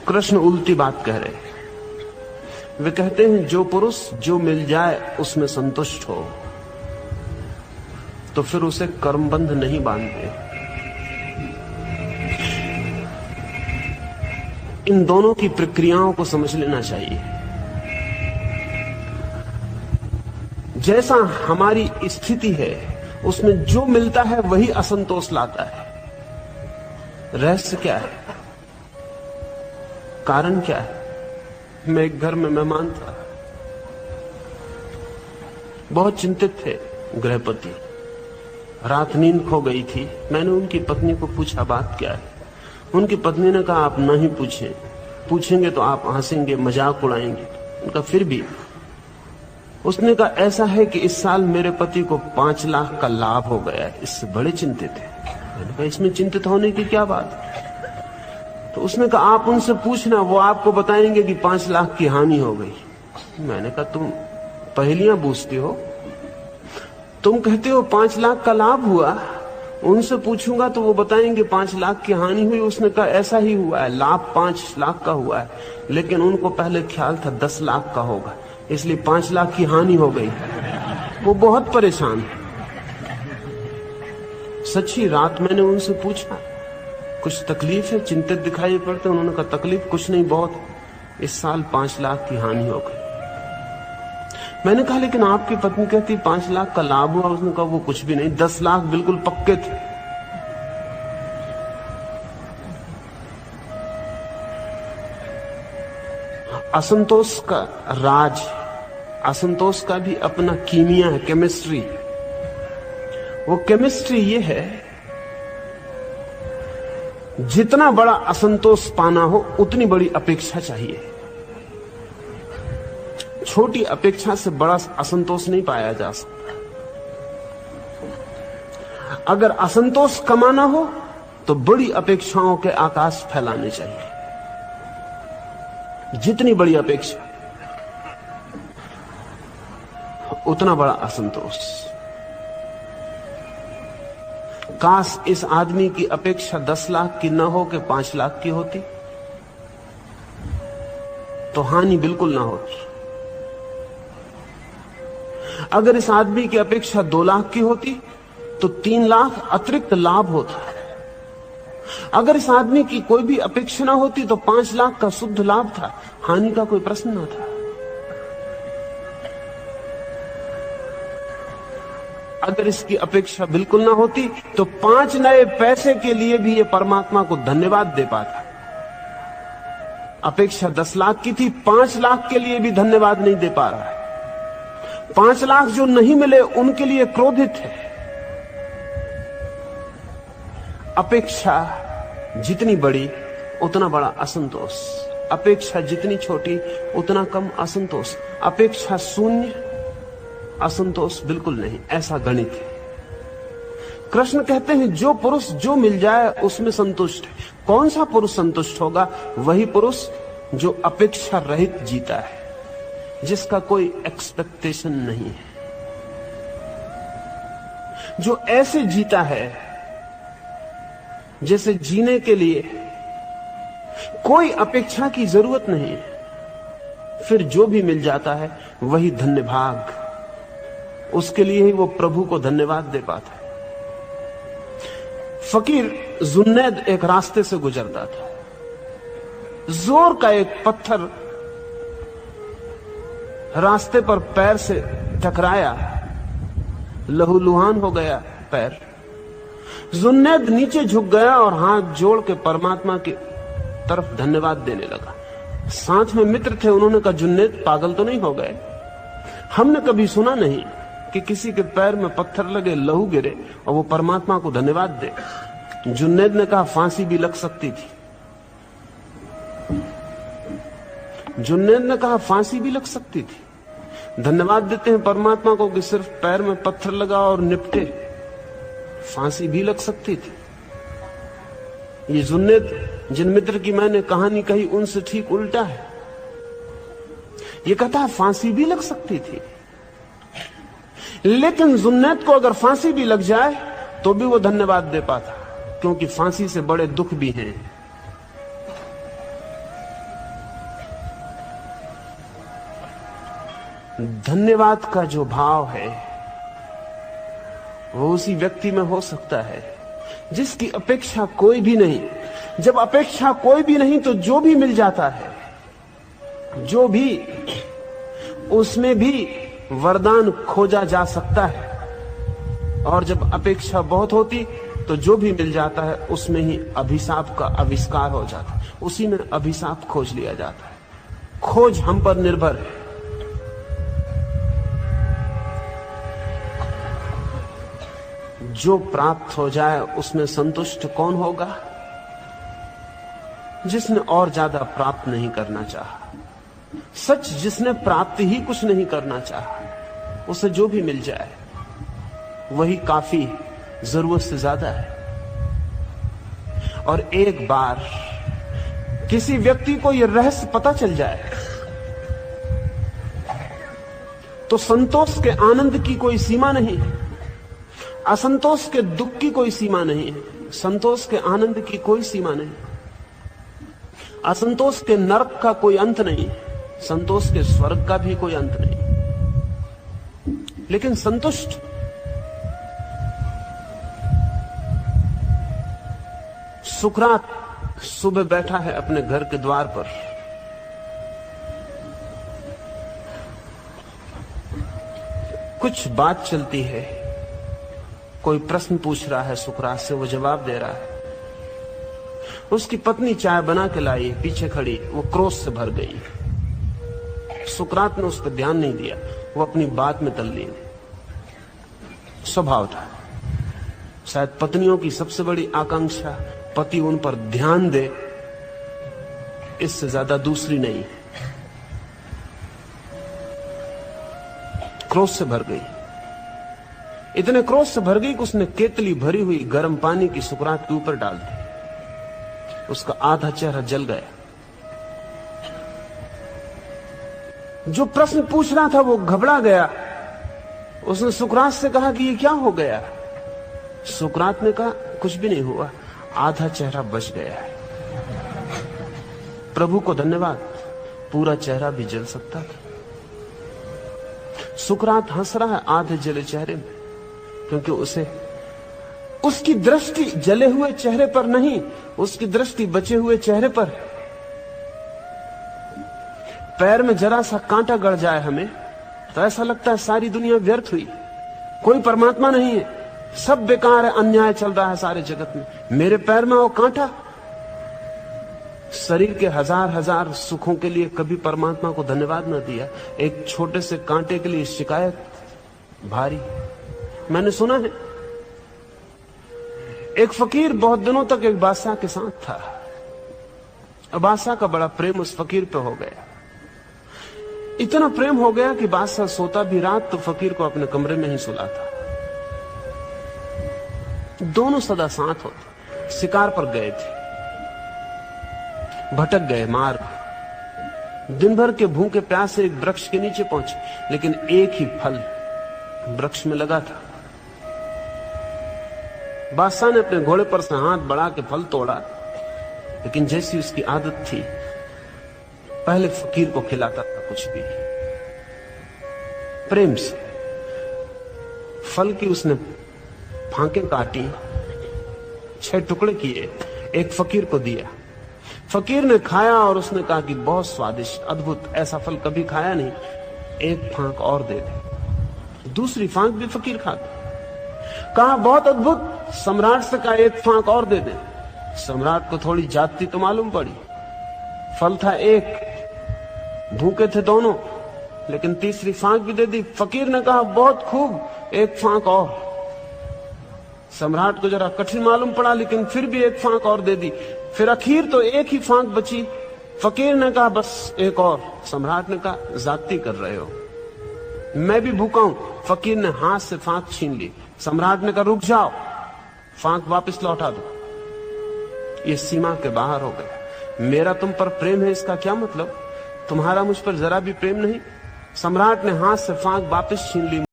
कृष्ण उल्टी बात कह रहे हैं। वे कहते हैं जो पुरुष जो मिल जाए उसमें संतुष्ट हो तो फिर उसे कर्मबंध नहीं बांधते। इन दोनों की प्रक्रियाओं को समझ लेना चाहिए। जैसा हमारी स्थिति है उसमें जो मिलता है वही असंतोष लाता है। रहस्य क्या है, कारण क्या है? मैं एक घर में मेहमान था, बहुत चिंतित थे गृहपति, रात नींद खो गई थी। मैंने उनकी पत्नी को पूछा बात क्या है। उनकी पत्नी ने कहा आप ना ही पूछें, पूछेंगे तो आप हंसेंगे, मजाक उड़ाएंगे। उनका फिर भी उसने कहा ऐसा है कि इस साल मेरे पति को 5 लाख का लाभ हो गया है, इससे बड़े चिंतित है। मैंने कहा इसमें चिंतित होने की क्या बात है? तो उसने कहा आप उनसे पूछना, वो आपको बताएंगे कि 5 लाख की हानि हो गई। मैंने कहा तुम पहेलियां बूझती हो, तुम कहते हो 5 लाख का लाभ हुआ, उनसे पूछूंगा तो वो बताएंगे 5 लाख की हानि हुई। उसने कहा ऐसा ही हुआ है, लाभ 5 लाख का हुआ है, लेकिन उनको पहले ख्याल था 10 लाख का होगा, इसलिए 5 लाख की हानि हो गई। वो बहुत परेशान है। सच्ची रात मैंने उनसे पूछा कुछ तकलीफ है, चिंतित दिखाई पड़ते। उन्होंने कहा तकलीफ कुछ नहीं, बहुत, इस साल 5 लाख की हानि हो गई। मैंने कहा लेकिन आपकी पत्नी कहती 5 लाख का लाभ हुआ। उसने कहा वो कुछ भी नहीं, 10 लाख बिल्कुल पक्के थे। असंतोष का राज, असंतोष का भी अपना कीमिया है, केमिस्ट्री। वो केमिस्ट्री ये है, जितना बड़ा असंतोष पाना हो उतनी बड़ी अपेक्षा चाहिए। छोटी अपेक्षा से बड़ा असंतोष नहीं पाया जा सकता। अगर असंतोष कमाना हो तो बड़ी अपेक्षाओं के आकाश फैलाने चाहिए। जितनी बड़ी अपेक्षा उतना बड़ा असंतोष। काश इस आदमी की अपेक्षा 10 लाख की न हो के 5 लाख की होती, तो हानि बिल्कुल ना होती। अगर इस आदमी की अपेक्षा 2 लाख की होती तो 3 लाख अतिरिक्त लाभ होता। अगर इस आदमी की कोई भी अपेक्षा ना होती तो 5 लाख का शुद्ध लाभ था, हानि का कोई प्रश्न ना था। अगर इसकी अपेक्षा बिल्कुल ना होती तो 5 नए पैसे के लिए भी ये परमात्मा को धन्यवाद दे पाता। अपेक्षा 10 लाख की थी, 5 लाख के लिए भी धन्यवाद नहीं दे पा रहा है। 5 लाख जो नहीं मिले उनके लिए क्रोधित है। अपेक्षा जितनी बड़ी उतना बड़ा असंतोष, अपेक्षा जितनी छोटी उतना कम असंतोष। अपेक्षा शून्य, असंतोष बिल्कुल नहीं, ऐसा गणित है। कृष्ण कहते हैं जो पुरुष जो मिल जाए उसमें संतुष्ट है। कौन सा पुरुष संतुष्ट होगा? वही पुरुष जो अपेक्षा रहित जीता है, जिसका कोई एक्सपेक्टेशन नहीं है, जो ऐसे जीता है जैसे जीने के लिए कोई अपेक्षा की जरूरत नहीं है। फिर जो भी मिल जाता है वही धन्य भाग, उसके लिए ही वो प्रभु को धन्यवाद दे पाता है। फकीर जुन्नैद एक रास्ते से गुजरता था, जोर का एक पत्थर रास्ते पर पैर से टकराया, लहूलुहान हो गया पैर। जुन्नैद नीचे झुक गया और हाथ जोड़ के परमात्मा की तरफ धन्यवाद देने लगा। साथ में मित्र थे, उन्होंने कहा जुन्नैद पागल तो नहीं हो गए? हमने कभी सुना नहीं कि किसी के पैर में पत्थर लगे, लहू गिरे और वो परमात्मा को धन्यवाद दे। जुन्नैद ने कहा फांसी भी लग सकती थी। जुन्नैद ने कहा फांसी भी लग सकती थी। धन्यवाद देते हैं परमात्मा को कि सिर्फ पैर में पत्थर लगा और निपटे, फांसी भी लग सकती थी। ये जुन्नैद जिन मित्र की मैंने कहानी कही उनसे ठीक उल्टा है। ये कहता है फांसी भी लग सकती थी, लेकिन जुन्नैद को अगर फांसी भी लग जाए तो भी वो धन्यवाद दे पाता, क्योंकि फांसी से बड़े दुख भी हैं। धन्यवाद का जो भाव है वो उसी व्यक्ति में हो सकता है जिसकी अपेक्षा कोई भी नहीं। जब अपेक्षा कोई भी नहीं तो जो भी मिल जाता है, जो भी, उसमें भी वरदान खोजा जा सकता है। और जब अपेक्षा बहुत होती तो जो भी मिल जाता है उसमें ही अभिशाप का आविष्कार हो जाता है, उसी में अभिशाप खोज लिया जाता है। खोज हम पर निर्भर है। जो प्राप्त हो जाए उसमें संतुष्ट कौन होगा? जिसने और ज्यादा प्राप्त नहीं करना चाहा। सच, जिसने प्राप्त ही कुछ नहीं करना चाहा, उसे जो भी मिल जाए वही काफी, जरूरत से ज्यादा है। और एक बार किसी व्यक्ति को यह रहस्य पता चल जाए तो संतोष के आनंद की कोई सीमा नहीं है, असंतोष के दुख की कोई सीमा नहीं है, संतोष के आनंद की कोई सीमा नहीं, असंतोष के नरक का कोई अंत नहीं, संतोष के स्वर्ग का भी कोई अंत नहीं। लेकिन संतुष्ट सुकरात सुबह बैठा है अपने घर के द्वार पर। कुछ बात चलती है, कोई प्रश्न पूछ रहा है सुकरात से, वो जवाब दे रहा है। उसकी पत्नी चाय बना के लाई, पीछे खड़ी, वो क्रोध से भर गई। सुकरात ने उस पर ध्यान नहीं दिया, वो अपनी बात में तल्लीन। स्वभाव था, शायद पत्नियों की सबसे बड़ी आकांक्षा पति उन पर ध्यान दे, इससे ज्यादा दूसरी नहीं है। क्रोध से भर गई, इतने क्रोध से भर गई कि उसने केतली भरी हुई गर्म पानी की सुकरात के ऊपर डाल दी। उसका आधा चेहरा जल गया। जो प्रश्न पूछ रहा था वो घबरा गया। उसने सुकरात से कहा कि ये क्या हो गया? सुकरात ने कहा कुछ भी नहीं हुआ, आधा चेहरा बच गया है। प्रभु को धन्यवाद, पूरा चेहरा भी जल सकता था। सुकरात हंस रहा है आधे जले चेहरे में, क्योंकि उसे उसकी दृष्टि जले हुए चेहरे पर नहीं, उसकी दृष्टि बचे हुए चेहरे पर है। पैर में जरा सा कांटा गड़ जाए हमें तो ऐसा लगता है सारी दुनिया व्यर्थ हुई, कोई परमात्मा नहीं है, सब बेकार है, अन्याय चल रहा है सारे जगत में। मेरे पैर में वो कांटा। शरीर के हजार हजार सुखों के लिए कभी परमात्मा को धन्यवाद न दिया, एक छोटे से कांटे के लिए शिकायत भारी। मैंने सुना है एक फकीर बहुत दिनों तक एक बादशाह के साथ था। बादशाह का बड़ा प्रेम उस फकीर पे हो गया, इतना प्रेम हो गया कि बादशाह सोता भी रात तो फकीर को अपने कमरे में ही सुलाता। दोनों सदा साथ होते। शिकार पर गए थे, भटक गए मार्ग, दिन भर के भूखे प्यासे एक वृक्ष के नीचे पहुंचे, लेकिन एक ही फल वृक्ष में लगा था। बादशाह ने अपने घोड़े पर से हाथ बढ़ा के फल तोड़ा, लेकिन जैसी उसकी आदत थी पहले फकीर को खिलाता था कुछ भी प्रेम से। फल की उसने फांकें काटी, 6 टुकड़े किए, एक फकीर को दिया। फकीर ने खाया और उसने कहा कि बहुत स्वादिष्ट, अद्भुत, ऐसा फल कभी खाया नहीं, एक फांक और दे दे। दूसरी फांक भी फकीर खाता। कहा बहुत अद्भुत, सम्राट से कहा एक फांक और दे दे। सम्राट को थोड़ी जाति तो मालूम पड़ी, फल था एक, भूखे थे दोनों, लेकिन तीसरी फांक भी दे दी। फकीर ने कहा बहुत खूब, एक फांक और। सम्राट को जरा कठिन मालूम पड़ा, लेकिन फिर भी एक फांक और दे दी। फिर आखिर तो एक ही फांक बची। फकीर ने कहा बस एक और। सम्राट ने कहा जाति कर रहे हो, मैं भी भूखा हूं। फकीर ने हाथ से फांक छीन ली। सम्राट ने कहा रुक जाओ, फांक वापस लौटा दो। ये सीमा के बाहर हो गया। मेरा तुम पर प्रेम है, इसका क्या मतलब? तुम्हारा मुझ पर जरा भी प्रेम नहीं। सम्राट ने हाथ से फांक वापस छीन ली।